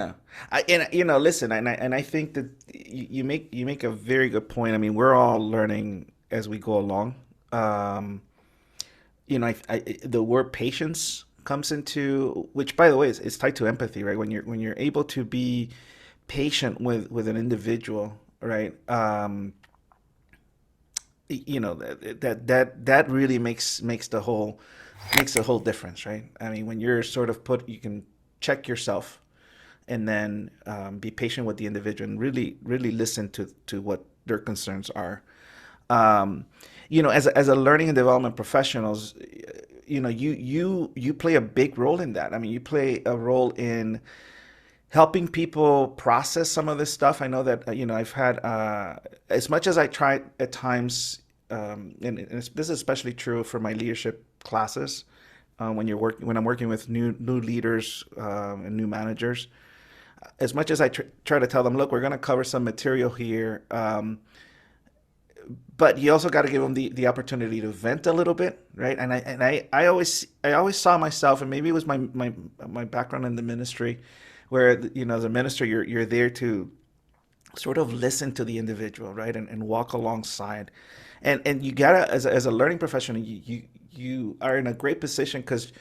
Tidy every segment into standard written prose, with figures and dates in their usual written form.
Yeah. And listen, and I think that you make a very good point. I mean, we're all learning as we go along. Um, the word patience comes into, which by the way is tied to empathy, right? When you're able to be patient with an individual, right? That really makes the whole difference, right? I mean, when you're sort of you can check yourself and then be patient with the individual and really listen to what their concerns are. um, as a learning and development professionals, you play a big role in that. I mean, you play a role in helping people process some of this stuff. I know that I've had as much as I try at times, this is especially true for my leadership classes. When I'm working with new leaders and new managers, as much as I try to tell them, look, we're going to cover some material here, but you also got to give them the opportunity to vent a little bit, right? And I always saw myself, and maybe it was my background in the ministry, where as a minister, you're there to sort of listen to the individual, right, and walk alongside, and you gotta, as a learning professional, you are in a great position because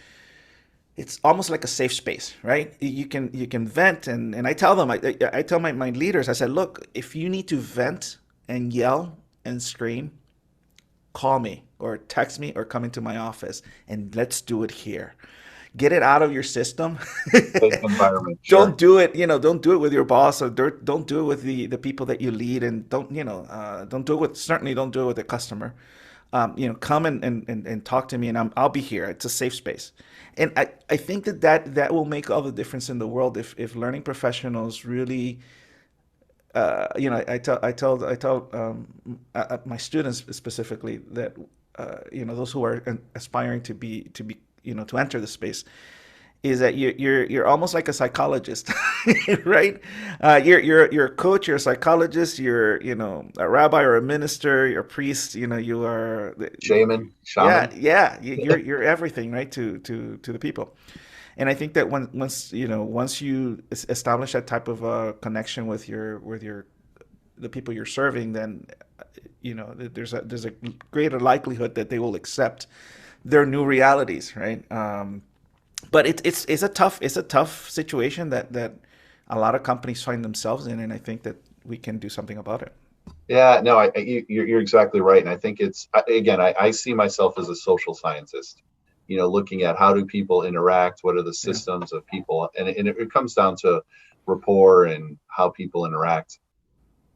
it's almost like a safe space, right? You can vent, and I tell them, I tell my leaders, I said, look, if you need to vent and yell and scream, call me or text me or come into my office and let's do it here. Get it out of your system. Safe environment, Don't sure. do it, don't do it with your boss, or don't do it with the people that you lead, and don't do it with, certainly don't do it with the customer. Come and talk to me, and I'll be here. It's a safe space. And I think that will make all the difference in the world if learning professionals really, I tell my students specifically that those who are aspiring to be to enter the space, is that you're almost like a psychologist, right? You're a coach, you're a psychologist, you're a rabbi or a minister, you're a priest. You are, yeah, Shaman. yeah. You're everything, right, to the people. And I think that once you establish that type of connection with your the people you're serving, then there's a greater likelihood that they will accept their new realities, right? But it's a tough situation that a lot of companies find themselves in, and I think that we can do something about it. Yeah, no, you're exactly right. And I think again, I see myself as a social scientist, looking at how do people interact, what are the Yeah, systems of people, and it comes down to rapport and how people interact.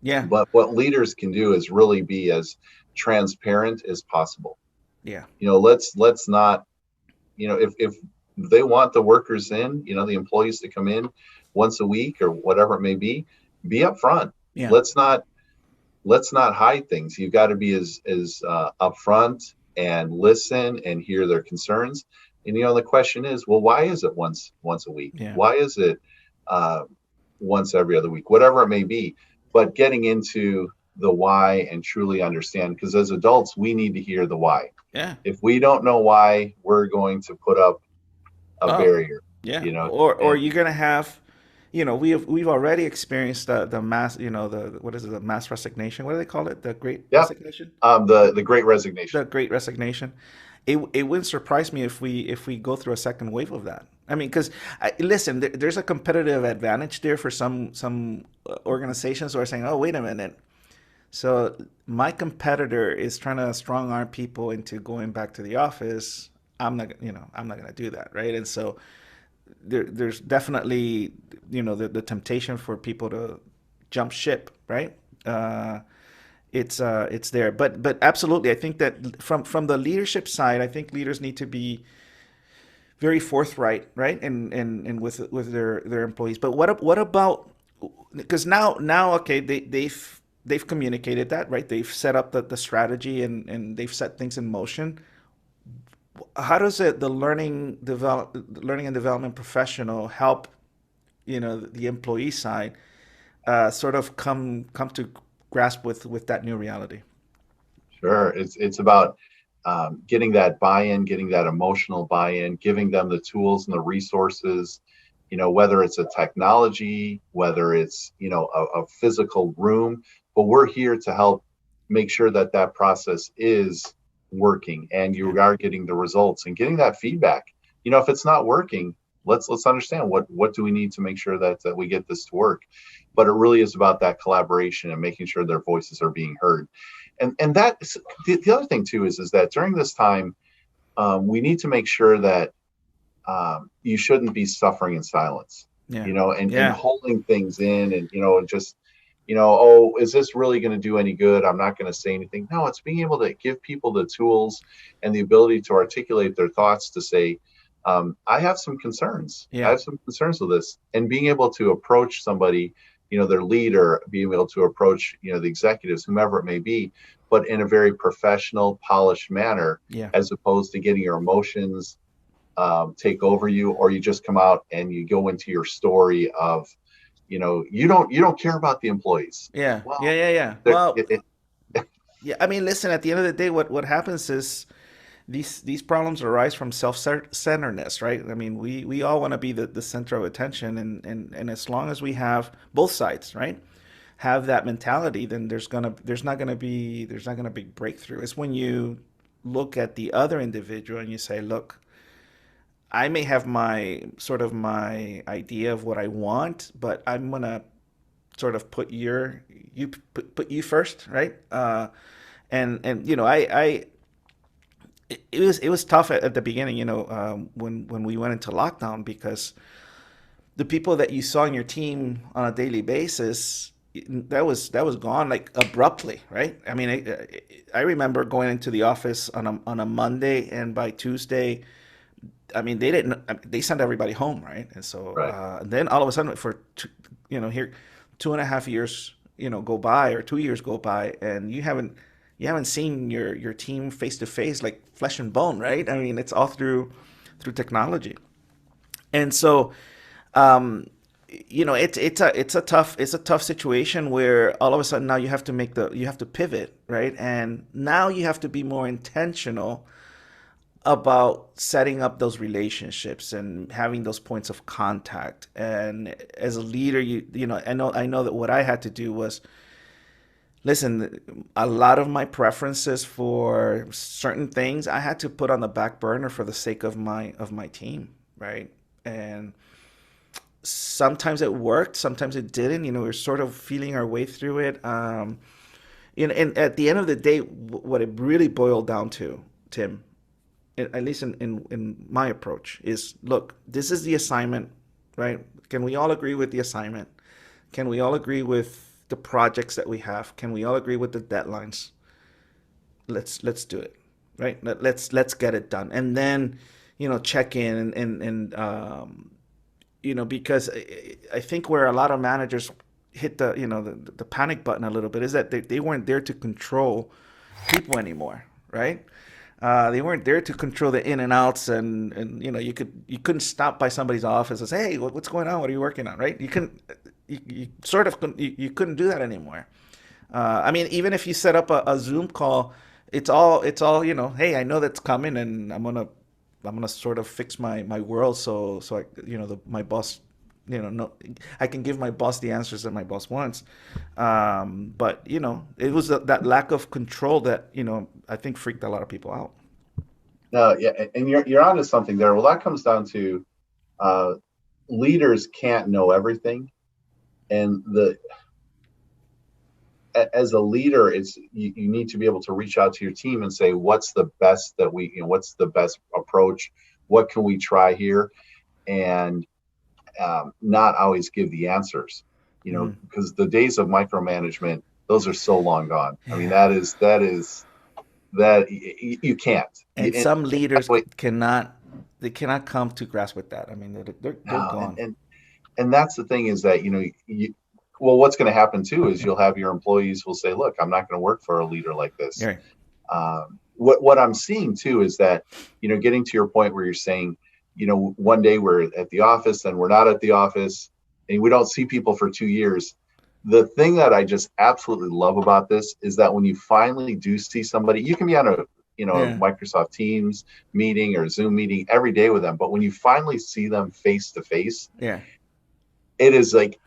yeah, But what leaders can do is really be as transparent as possible. yeah, Let's not, if they want the workers in, the employees to come in once a week or whatever it may be upfront. yeah, Let's not let's not hide things. You've got to be as upfront and listen and hear their concerns. And the question is, well, why is it once a week? yeah, Why is it uh, once every other week? Whatever it may be. But getting into the why and truly understand, because as adults, we need to hear the why. yeah. If we don't know why, we're going to put up a Oh, barrier. yeah. You know, Or and you're gonna have, we've already experienced the mass, the what is it, the mass resignation? What do they call it? The Great yeah, Resignation? the Great Resignation. The Great Resignation. It wouldn't surprise me if we go through a second wave of that. I mean, because listen, there's a competitive advantage there for some organizations who are saying, "Oh, wait a minute." So my competitor is trying to strong arm people into going back to the office. I'm not going to do that, right? And so there's definitely the temptation for people to jump ship, right? It's there, but absolutely, I think that from the leadership side, I think leaders need to be very forthright, right, and with their employees. But what about, because now okay, they've communicated that, right? They've set up the strategy, and they've set things in motion. How does the learning and development professional help the employee side sort of come to grasp with that new reality? Sure. It's about getting that buy-in, getting that emotional buy-in, giving them the tools and the resources, whether it's a technology, whether it's, a physical room, but we're here to help make sure that that process is working and Yeah. you are getting the results and getting that feedback. If it's not working, let's understand what do we need to make sure that we get this to work. But it really is about that collaboration and making sure their voices are being heard. And that the other thing too is that during this time, we need to make sure that you shouldn't be suffering in silence, Yeah. and Yeah. holding things in, and just, oh, is this really going to do any good? I'm not going to say anything. No, it's being able to give people the tools and the ability to articulate their thoughts to say, I have some concerns. I Yeah. have some concerns with this, and being able to approach somebody, their leader, being able to approach, the executives, whomever it may be, but in a very professional, polished manner, Yeah. as opposed to getting your emotions take over you, or you just come out and you go into your story of, you don't care about the employees. Yeah. Yeah. Well, Yeah. Yeah. there, Well, yeah. I mean, listen. At the end of the day, what happens is these problems arise from self-centeredness, right? I mean, we all want to be the center of attention, and as long as we have both sides, right, have that mentality, then there's not gonna be breakthrough. It's when you look at the other individual and you say, look, I may have my idea of what I want, but I'm gonna sort of put you first, right? And it was tough at the beginning, when we went into lockdown, because the people that you saw in your team on a daily basis, that was gone like abruptly, right? I mean, I remember going into the office on a Monday, and by Tuesday, I mean, they sent everybody home, right? And so right. then all of a sudden, here 2.5 years, go by, or 2 years go by, and you haven't seen your team face to face, like flesh and bone, right? I mean, it's all through technology. And so, um, it's a tough situation, where all of a sudden now you have to pivot, right? And now you have to be more intentional about setting up those relationships and having those points of contact. And as a leader, I know that what I had to do was, listen, a lot of my preferences for certain things I had to put on the back burner for the sake of my team, right? And sometimes it worked, sometimes it didn't. We're sort of feeling our way through it. And at the end of the day, what it really boiled down to, Tim, at least in my approach, is, look, this is the assignment, right? Can we all agree with the assignment? Can we all agree with the projects that we have? Can we all agree with the deadlines? Let's do it, right? Let's get it done, and then check in, and because I think where a lot of managers hit the panic button a little bit is that they weren't there to control people anymore, right? They weren't there to control the in and outs, and you couldn't stop by somebody's office and say, hey, what's going on? What are you working on? Right? You sort of you couldn't do that anymore. I mean, even if you set up a Zoom call, it's all hey, I know that's coming, and I'm gonna sort of fix my world, so my boss, no, I can give my boss the answers that my boss wants. But it was that lack of control that I think freaked a lot of people out. No, yeah, and you're onto something there. Well, that comes down to uh, leaders can't know everything, and as a leader, it's you need to be able to reach out to your team and say, what's the best what's the best approach? What can we try here? And not always give the answers, Mm. because the days of micromanagement, those are so long gone. I mean, Yeah. that you can't. And And some by leaders the way, cannot come to grasp with that. I mean, they're no, gone. and that's the thing is that well, what's going to happen too is you'll have your employees will say, look, I'm not going to work for a leader like this. Yeah. What I'm seeing too is that, getting to your point where you're saying, one day we're at the office and we're not at the office, and we don't see people for 2 years. The thing that I just absolutely love about this is that when you finally do see somebody, you can be on a Yeah. Microsoft Teams meeting or Zoom meeting every day with them. But when you finally see them face to face, Yeah. it is like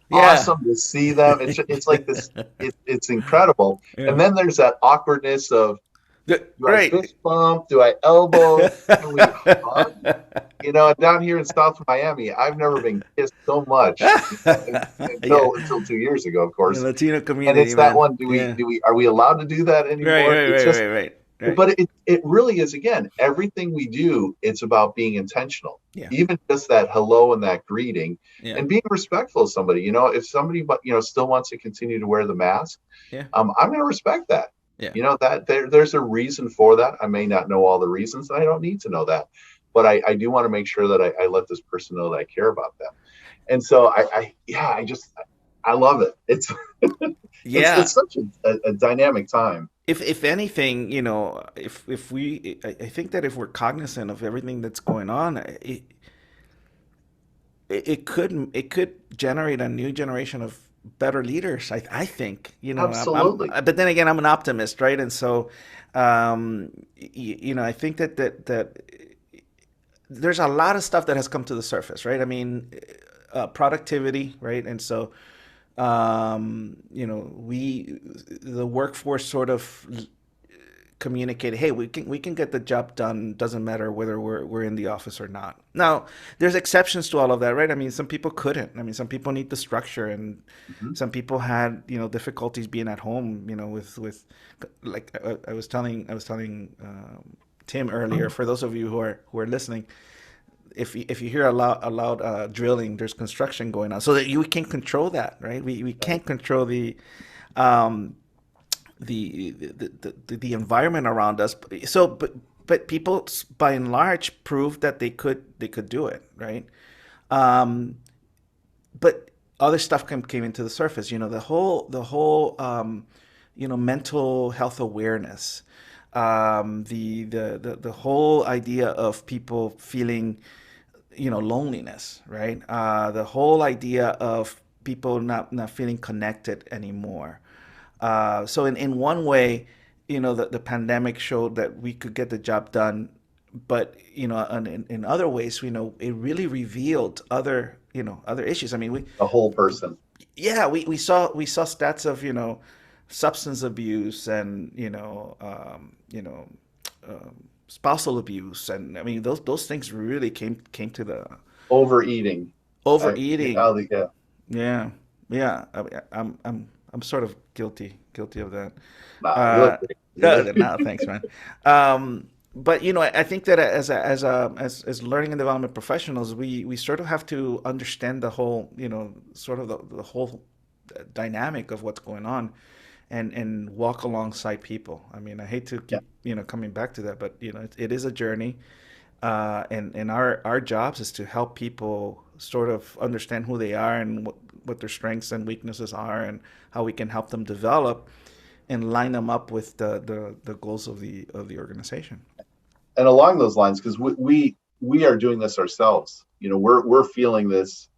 Yeah. awesome to see them. It's like this. It's incredible. And Yeah. then there's that awkwardness of, do I Right. fist bump? Do I elbow? Can we hug? Down here in South Miami, I've never been kissed so much, Yeah. until 2 years ago, of The course. Latino And community, it's that man. one. Yeah. Are we allowed to do that Right, anymore? right, It's right, just, right, right. Right. but it really is, again, everything we do, it's about being intentional. Yeah. Even just that hello and that greeting, Yeah. and being respectful of somebody. If somebody, but still wants to continue to wear the mask, Yeah. I'm going to respect that. Yeah. That there's a reason for that. I may not know all the reasons, and I don't need to know that, but I do want to make sure that I let this person know that I care about them. And so yeah, I love it. It's Yeah. such a dynamic time. If anything, if we, I think that if we're cognizant of everything that's going on, it could generate a new generation of better leaders. I think, Absolutely. but then again, I'm an optimist, right? And so, I think that there's a lot of stuff that has come to the surface, right? I mean, productivity, right? And so, the workforce sort of communicated, hey, we can get the job done. Doesn't matter whether we're in the office or not. Now, there's exceptions to all of that, right? I mean, some people couldn't. I mean, some people need the structure, and Mhm. some people had difficulties being at home. With like I was telling Tim earlier. For those of you who are listening, if you hear a loud drilling, there's construction going on, so that you can't control that, right? We Right. can't control um, the environment around us. So, but people by and large proved that they could do it, right? Um, but other stuff came into the surface. The whole mental health awareness, the whole idea of people feeling loneliness, right? The whole idea of people not feeling connected anymore. So in one way, the pandemic showed that we could get the job done, but in other ways, it really revealed other issues. I mean, The whole person. yeah, we saw stats of substance abuse and spousal abuse, and I mean those things really came to the Overeating. overeating. Yeah. Yeah, yeah. I'm sort of guilty of that. Nah, you Uh, look great. You no, look no, thanks, man. But I think that as learning and development professionals, we sort of have to understand the whole, sort of the whole dynamic of what's going on, and walk alongside people. I mean, I hate to Yeah. keep coming back to that, but it is a journey, and our jobs is to help people sort of understand who they are and what their strengths and weaknesses are, and how we can help them develop and line them up with the goals of the organization. And along those lines, because we are doing this ourselves. We're feeling this.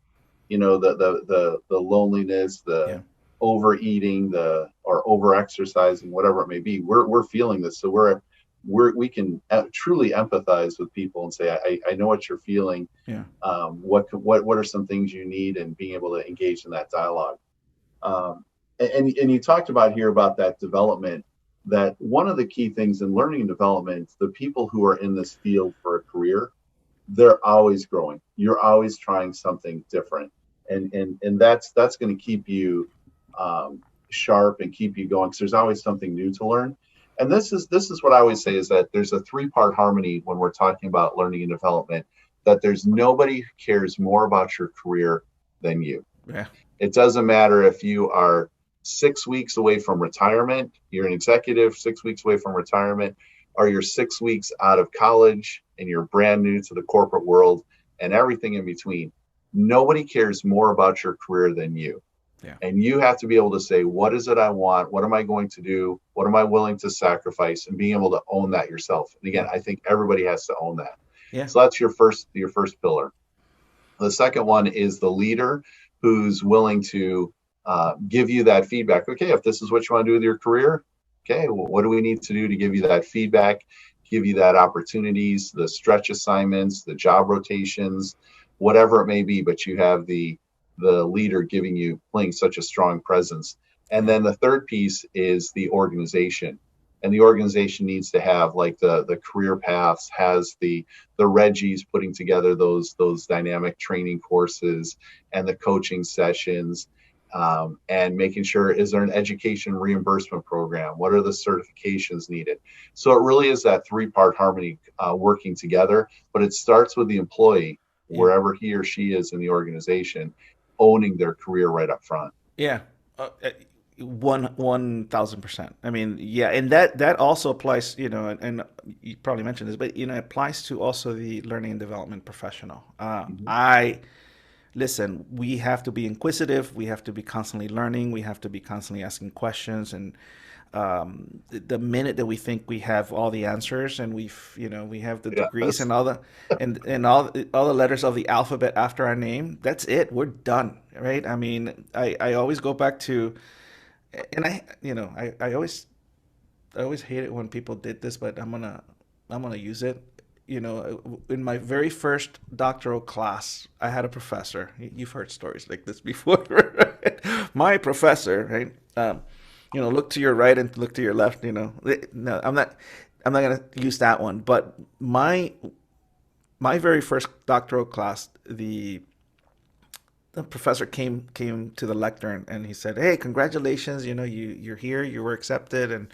The loneliness, the Yeah. overeating, or over exercising, whatever it may be. We're feeling this, so we can truly empathize with people and say, I know what you're feeling. Yeah. What are some things you need, and being able to engage in that dialogue. And you talked about here about that development, that one of the key things in learning and development, the people who are in this field for a career, they're always growing. You're always trying something different, and that's going to keep you sharp and keep you going, because there's always something new to learn. And this is what I always say, is that there's a three-part harmony when we're talking about learning and development. That there's nobody who cares more about your career than you. Yeah. It doesn't matter if you are 6 weeks away from retirement, you're an executive 6 weeks away from retirement, or you're 6 weeks out of college and you're brand new to the corporate world and everything in between. Nobody cares more about your career than you. Yeah. And you have to be able to say, what is it I want? What am I going to do? What am I willing to sacrifice? And being able to own that yourself. And again, Yeah. I think everybody has to own that. Yeah. So that's your first pillar. The second one is the leader who's willing to give you that feedback. Okay, if this is what you want to do with your career, Okay, well, what do we need to do to give you that feedback, give you that opportunities, the stretch assignments, the job rotations, whatever it may be, but you have the leader giving you playing such a strong presence. And Yeah. then the third piece is the organization. And the organization needs to have like the career paths, has the Reggies putting together those dynamic training courses and the coaching sessions, and making sure, is there an education reimbursement program? What are the certifications needed? So it really is that three-part harmony, working together, but it starts with the employee, Yeah. wherever he or she is in the organization, owning their career right up front. Yeah. Uh, uh, 1,000%. I mean, yeah, and that also applies, and you probably mentioned this, but it applies to also the learning and development professional. Mhm. I listen. We have to be inquisitive. We have to be constantly learning. We have to be constantly asking questions. And the minute that we think we have all the answers and we have the Yeah, degrees and all the and all the letters of the alphabet after our name, that's it. We're done, right? I mean, I always go back to, and I always hate it when people did this, but I'm gonna use it. In my very first doctoral class, I had a professor. You've heard stories like this before, right? My professor, right? Look to your right and look to your left. No, I'm not gonna use that one. But my very first doctoral class, the professor came to the lectern and he said, "Hey, congratulations! You're here. You were accepted, and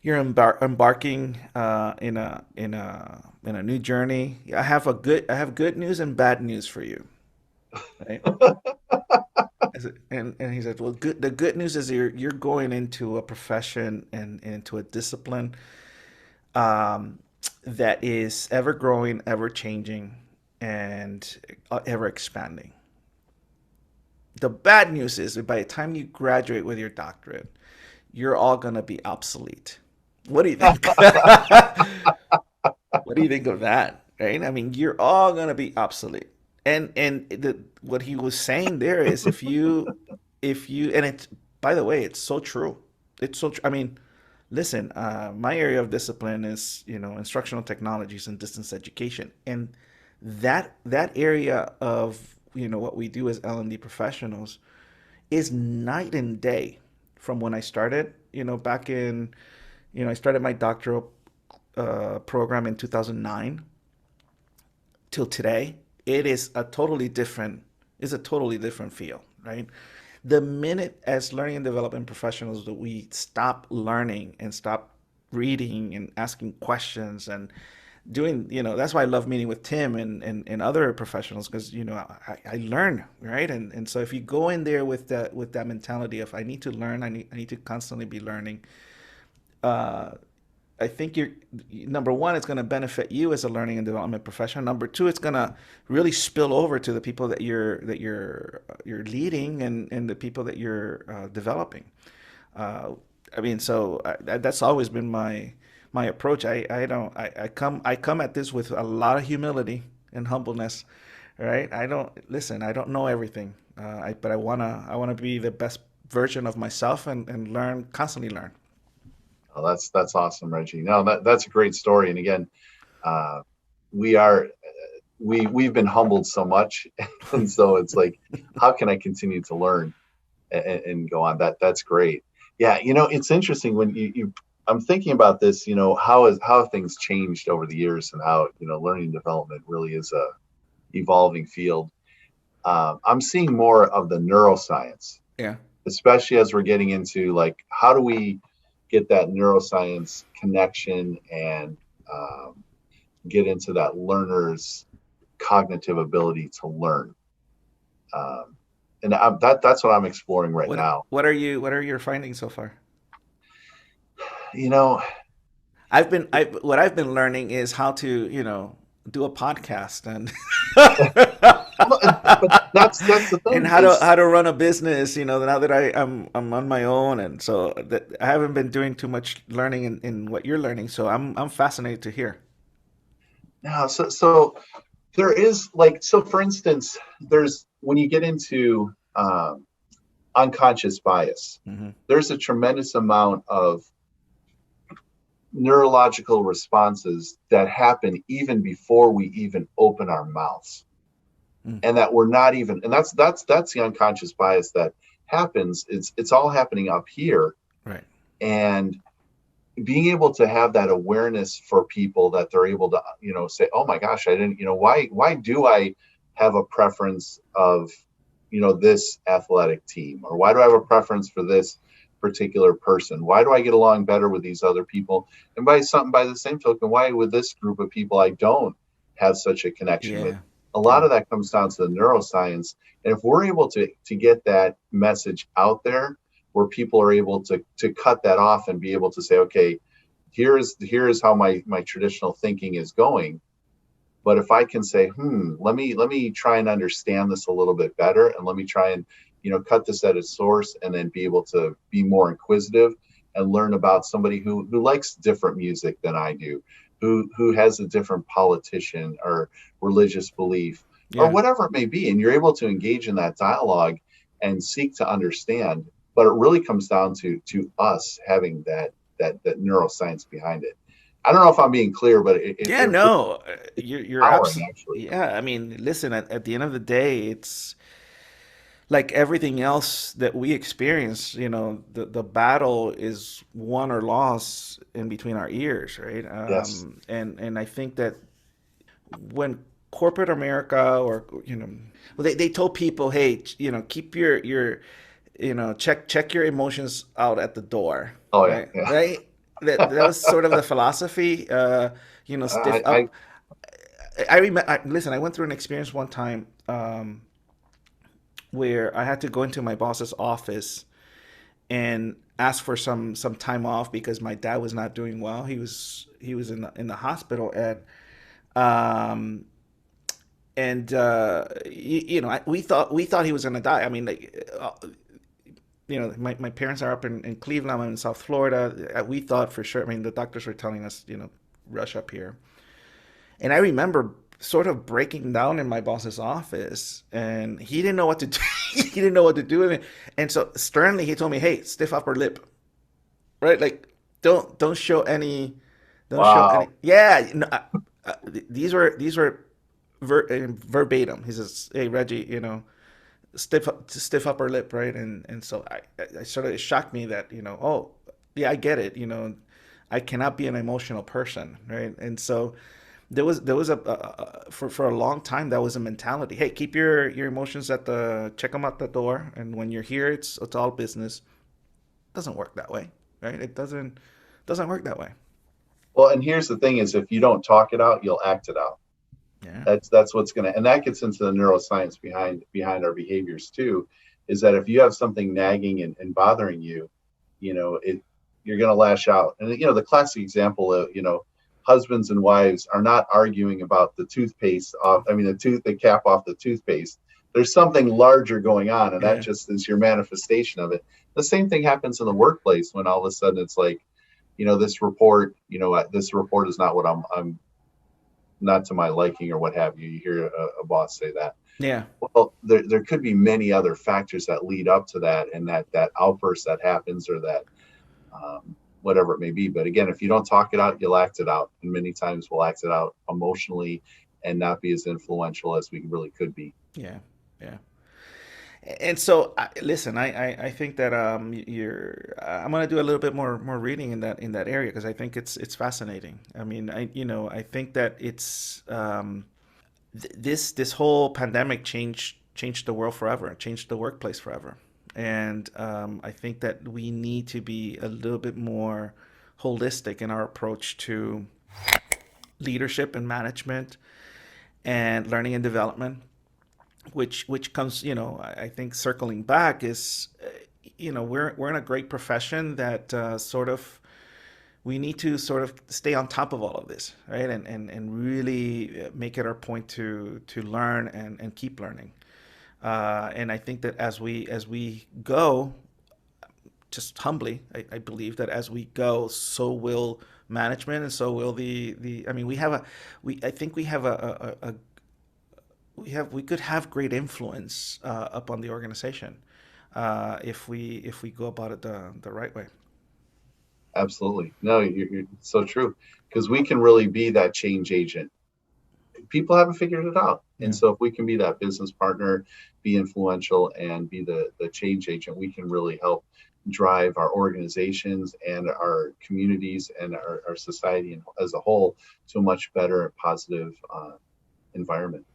you're embarking in a new journey. I have good news and bad news for you." Right? And he said, "Well, the good news is you're going into a profession and into a discipline um, that is ever growing, ever changing, and ever expanding. The bad news is that by the time you graduate with your doctorate, you're all gonna be obsolete." What do you think? What do you think of that? Right? I mean, you're all gonna be obsolete. And what he was saying there is, if you and it's, by the way, it's so true. It's so true. I mean, listen, my area of discipline is instructional technologies and distance education, and that area of what we do as L&D professionals is night and day from when I started. Back in, I started my doctoral program in 2009 till today. It is a totally different. It's a totally different feel, right? The minute as learning and development professionals that we stop learning and stop reading and asking questions and doing, that's why I love meeting with Tim and other professionals, because I learn, right? And so if you go in there with that mentality of, I need to learn, I need to constantly be learning, uh, I think you're number one, it's going to benefit you as a learning and development professional. Number two, it's going to really spill over to the people that you're leading, and the people that you're developing. Uh, I mean, so that's always been my approach. I come at this with a lot of humility and humbleness, right? I don't know everything, but I wanna be the best version of myself, and learn, constantly learn. Oh, that's awesome, Reggie. No, that's a great story. And again, uh, we are we've been humbled so much, and so it's like, how can I continue to learn and go on? That's great. Yeah, it's interesting when you I'm thinking about this. How have things changed over the years, and how learning and development really is a evolving field. I'm seeing more of the neuroscience, Yeah. especially as we're getting into like, how do we get that neuroscience connection and um, get into that learner's cognitive ability to learn. Um, and that's what I'm exploring right What now. what are your findings so far? You know, What I've been learning is how to, do a podcast, and but that's the and thing how to is, how to run a business, now that I'm on my own, and so that I haven't been doing too much learning in what you're learning, so I'm fascinated to hear. now so there is like, so for instance, there's when you get into unconscious bias, Hmm. there's a tremendous amount of neurological responses that happen even before we even open our mouths, Mm. and that we're not even, and that's the unconscious bias that happens. It's all happening up here. Right. And being able to have that awareness for people, that they're able to, say, oh my gosh, I didn't, why do I have a preference of, this athletic team, or why do I have a preference for this particular person? Why do I get along better with these other people? And by the same token, why with this group of people I don't have such a connection with? Yeah. A lot Yeah. of that comes down to the neuroscience. And if we're able to get that message out there, where people are able to cut that off and be able to say, okay, here's how my traditional thinking is going. But if I can say, let me try and understand this a little bit better, and let me try and, cut this at its source, and then be able to be more inquisitive and learn about somebody who likes different music than I do, who has a different politician or religious belief, or Yeah. whatever it may be. And you're able to engage in that dialogue and seek to understand. But it really comes down to us having that neuroscience behind it. I don't know if I'm being clear, but Yeah, really no, you're empowering, absolutely. actually. Yeah, I mean, listen. At the end of the day, it's like everything else that we experience. The battle is won or lost in between our ears, right? Yes. And I think that when corporate America, or well, they told people, hey, keep your check your emotions out at the door, Oh yeah. right? Yeah. Right. That was sort of the philosophy. Stiff I up. I remember. Listen, I went through an experience one time where I had to go into my boss's office and ask for some time off because my dad was not doing well. He was in the hospital, um we thought he was gonna die. I mean, like, my parents are up in Cleveland. I'm in South Florida. We thought for sure. I mean, the doctors were telling us, rush up here. And I remember sort of breaking down in my boss's office, and he didn't know what to do. He didn't know what to do with it. And so sternly, he told me, "Hey, stiff upper lip, right? Like, don't show any, don't show any." wow. Yeah, no, these were verbatim. He says, "Hey, Reggie, stiff upper lip, right?" And so I sort of, it shocked me that, oh yeah, I get it. I cannot be an emotional person, right? And so there was for a long time that was a mentality. Hey, keep your emotions check them out the door, and when you're here, it's all business. It doesn't work that way, right? It doesn't work that way. Well, and here's the thing: is if you don't talk it out, you'll act it out. Yeah, That's what's gonna, and that gets into the neuroscience behind our behaviors too. Is that if you have something nagging and bothering you, it you're gonna lash out. And the classic example of, husbands and wives are not arguing about the toothpaste off. I mean, the cap off the toothpaste. There's something larger going on, and that yeah, just is your manifestation of it. The same thing happens in the workplace when all of a sudden it's like, this report is not what I'm not to my liking, or what have you. You hear a boss say that. yeah, Well, there could be many other factors that lead up to that, and that outburst that happens, or that, whatever it may be. But again, if you don't talk it out, you'll act it out, and many times we'll act it out emotionally and not be as influential as we really could be. yeah, yeah. And so, listen, I think that I'm gonna do a little bit more reading in that area, because I think it's fascinating. I mean, I think that it's this whole pandemic changed the world forever, changed the workplace forever, and I think that we need to be a little bit more holistic in our approach to leadership and management and learning and development, which comes, I think, circling back is, we're in a great profession that sort of we need to sort of stay on top of all of this, right? And really make it our point to learn and keep learning. And I think that as we go, just humbly, I believe that as we go, so will management, and so will the. I mean, I think we have we could have great influence up on the organization if we go about it the right way. Absolutely. No, you're so true, because we can really be that change agent. People haven't figured it out. And Yeah. so if we can be that business partner, be influential, and be the change agent, we can really help drive our organizations and our communities and our society as a whole to a much better and positive environment.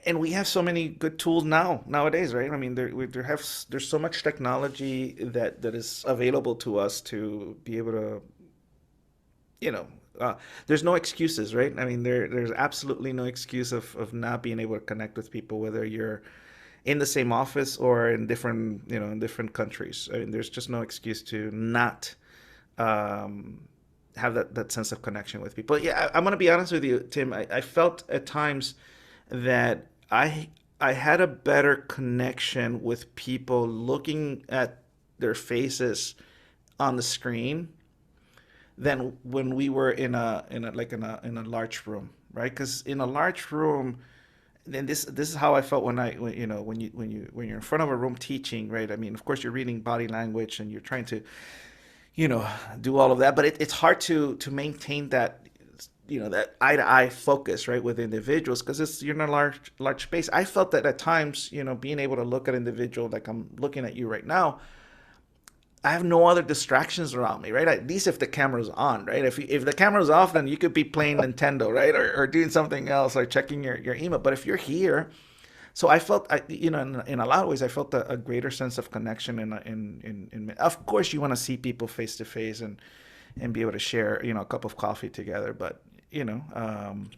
And we have so many good tools nowadays, right? I mean, there's so much technology that is available to us to be able to, you know, there's no excuses, right? I mean, there's absolutely no excuse of not being able to connect with people, whether you're in the same office or in different, in different countries. I mean, there's just no excuse to not um, have that sense of connection with people. Yeah, I'm gonna be honest with you, Tim. I felt at times that I had a better connection with people looking at their faces on the screen than when we were in a large room, right? Because in a large room, and this is how I felt when you're in front of a room teaching, right? I mean, of course, you're reading body language and you're trying to do all of that, but it's hard to maintain that that eye to eye focus, right, with individuals, because it's you're in a large space. I felt that at times, being able to look at an individual like I'm looking at you right now, I have no other distractions around me, right? At least if the camera's on, right? If the camera's off, then you could be playing Nintendo, right, or doing something else, or checking your email. But if you're here, so I felt, in a lot of ways, I felt a greater sense of connection. Of course, you want to see people face to face and be able to share, a cup of coffee together. But you know, um,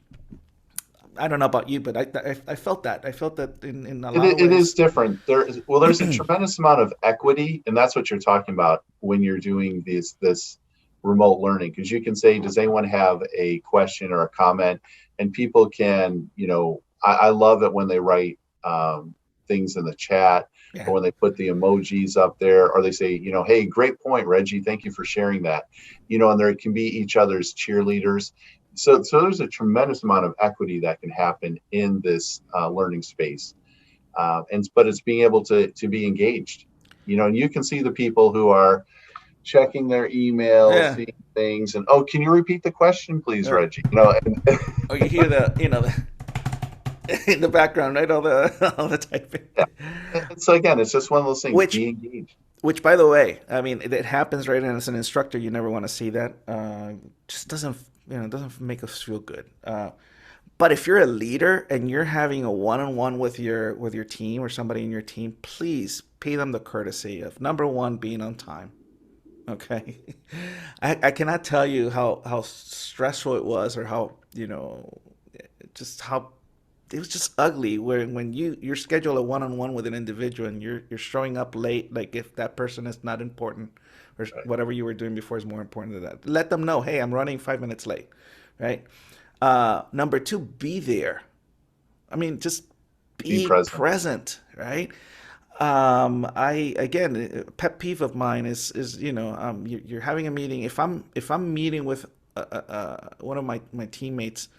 I don't know about you, but I felt that. I felt that in a lot of It is ways. different. There's a tremendous amount of equity, and that's what you're talking about when you're doing this remote learning. Because you can say, does anyone have a question or a comment? And people can, I love it when they write things in the chat, Yeah. or when they put the emojis up there, or they say, hey, great point, Reggie. Thank you for sharing that. And there can be each other's cheerleaders. So there's a tremendous amount of equity that can happen in this learning space, but it's being able to be engaged, and you can see the people who are checking their emails, Yeah. seeing things, and, oh, can you repeat the question, please, Uh, Reggie? And or you hear in the background, right? All the all the typing. yeah, and so again, it's just one of those things. Which Be engaged. Which, by the way, I mean, it happens, right? And as an instructor, you never want to see that. Just doesn't, doesn't make us feel good. But if you're a leader and you're having a one-on-one with your team or somebody in your team, please pay them the courtesy of number one, being on time. Okay, I cannot tell you how stressful it was, or how just how it was just ugly when you're scheduled a one-on-one with an individual and you're showing up late, like if that person is not important, or Right. whatever you were doing before is more important than that, let them know, hey, I'm running 5 minutes late, right? Number two, be there. I mean, just Be be present. present, right? I again, a pet peeve of mine is you're having a meeting. If I'm meeting with one of my teammates,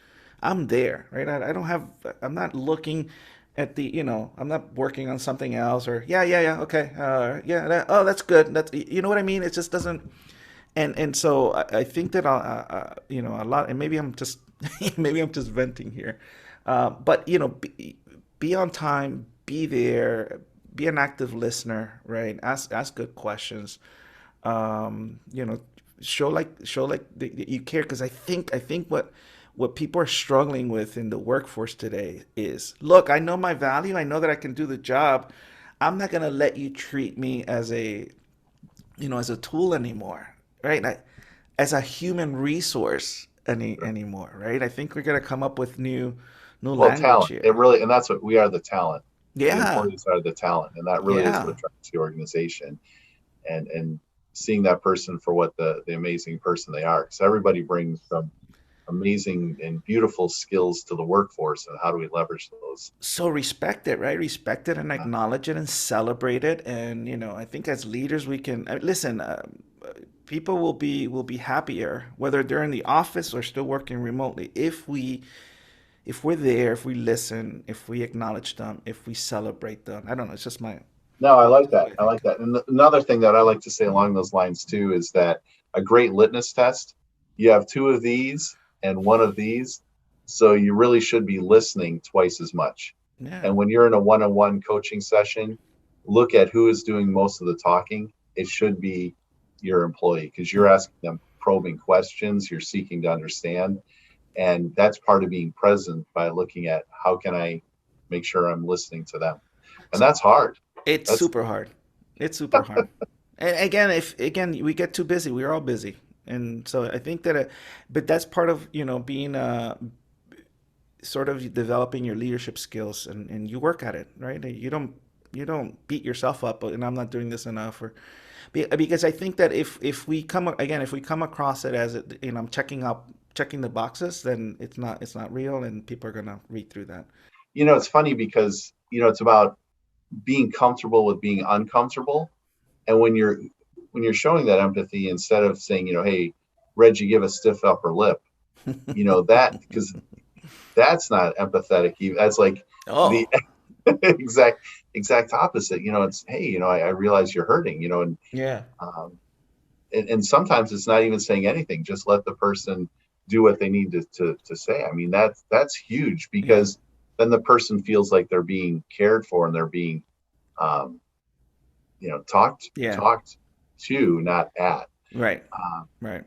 I'm there, right? I don't have. I'm not looking at I'm not working on something else, or yeah, okay, yeah. Oh, that's good. That's you know what I mean. It just doesn't. And so I think that a lot, and maybe I'm just maybe I'm just venting here, but be on time, be there, be an active listener, right? Ask good questions, um, you know, show like that you care, because I think what people are struggling with in the workforce today is, look, I know my value, I know that I can do the job. I'm not gonna let you treat me as a tool anymore, right? As a human resource anymore, right? I think we're gonna come up with new Well, language talent. It here. really, and that's what we are, the talent. The Yeah, employees are the talent, and that really is yeah. what drives the organization. And seeing that person for what the amazing person they are, because everybody brings some amazing and beautiful skills to the workforce, and how do we leverage those? So respect it, right? Respect it and Uh, acknowledge it and celebrate it. And I think as leaders, we can listen. People will be happier whether they're in the office or still working remotely if we're there, if we listen, if we acknowledge them, if we celebrate them. I don't know. It's just my no, I like just the that. way I I think. like that. And another thing that I like to say along those lines too is that a great litmus test. You have two of these and one of these, so you really should be listening twice as much. Yeah. And when you're in a one-on-one coaching session, look at who is doing most of the talking. It should be your employee, because you're asking them probing questions, you're seeking to understand, and that's part of being present by looking at how can I make sure I'm listening to them. And that's hard. It's That's super hard. It's super hard. And again, if again we get too busy, we're all busy, and so I think that, but that's part of being sort of developing your leadership skills, and you work at it, right? You don't beat yourself up, and I'm not doing this enough, or because I think that if we come across it as I'm checking the boxes, then it's not real, and people are gonna read through that. it's funny because it's about being comfortable with being uncomfortable. And when you're showing that empathy, instead of saying, hey, Reggie, give a stiff upper lip, that, because that's not empathetic. That's like the Oh, exact exact opposite. It's, hey, I realize you're hurting, yeah, um, and sometimes it's not even saying anything. Just let the person do what they need to say. I mean, that's huge, yeah, because then the person feels like they're being cared for, and they're being um, yeah. talked to, not at. Right, Uh, right,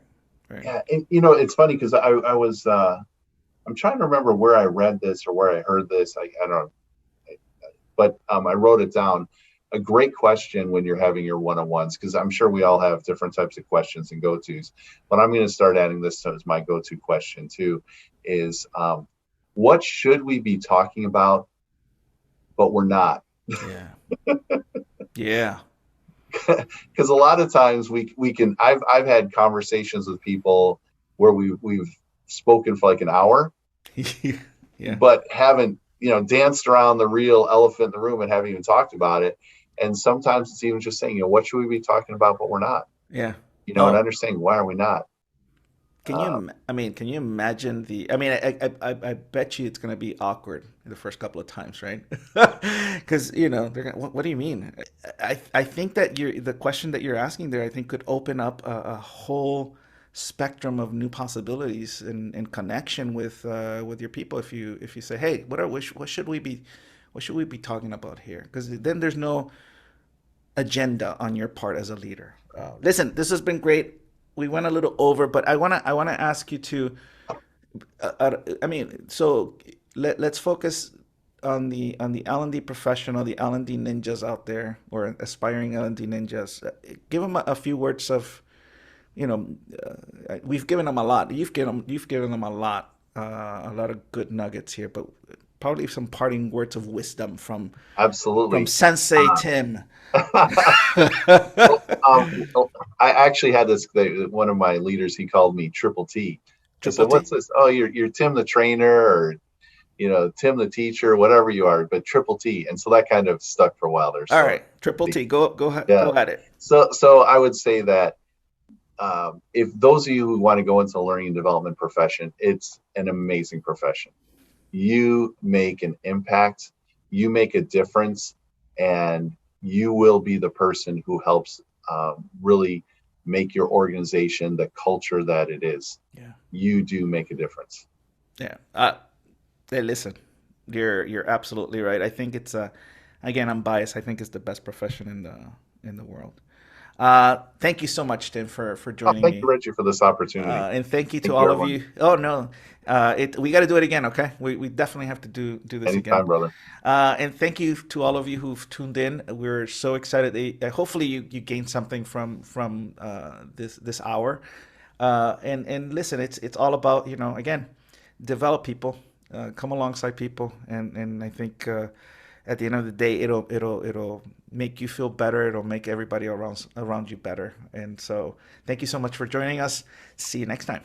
right. yeah, and it's funny because I was I'm trying to remember where I read this or where I heard this. I don't know, but I wrote it down. A great question when you're having your one-on-ones, because I'm sure we all have different types of questions and go-tos, but I'm going to start adding this as my go-to question too, is what should we be talking about, but we're not? Yeah, yeah, Because a lot of times we can, I've had conversations with people where we've spoken for like an hour, yeah. but haven't danced around the real elephant in the room and haven't even talked about it. And sometimes it's even just saying, what should we be talking about, but we're not. Yeah. And Oh, understanding, why are we not. I mean, can you imagine I mean, I bet you it's going to be awkward the first couple of times, right? Because, they're gonna, what do you mean? I think that the question that you're asking there, I think could open up a whole spectrum of new possibilities and connection with your people if you say, hey, what should we be talking about here? Because then there's no agenda on your part as a leader. Listen, this has been great. We went a little over, but I wanna ask you to. I mean, so let's focus on the L&D professional, the L&D ninjas out there, or aspiring L&D ninjas. Give them a few words of, we've given them a lot. You've given them a lot of good nuggets here, but probably some parting words of wisdom from Absolutely. Sensei Uh, Tim. well, I actually had this, one of my leaders, he called me Triple T. I Triple said, T. what's this? Oh, you're Tim the trainer, or Tim the teacher, whatever you are, but Triple T. And so that kind of stuck for a while there. All So right, Triple T. Go yeah. go at it. So I would say that if those of you who want to go into the learning and development profession, it's an amazing profession. You make an impact, you make a difference, and you will be the person who helps really make your organization the culture that it is. Yeah. You do make a difference. Yeah. Hey, listen, you're absolutely right. I think it's again, I'm biased. I think it's the best profession in the world. Thank you so much, Tim, for Oh, joining thank you, me. Reggie, for this opportunity. And thank you to Thank you, all of everyone. you. Oh no, we got to do it again, okay? We definitely have to do this again. Anytime, brother. And thank you to all of you who've tuned in. We're so excited. Hopefully, you gained something from this hour. And listen, it's all about again, develop people, come alongside people, and I think at the end of the day, it'll make you feel better. It'll make everybody around you better. And so, thank you so much for joining us. See you next time.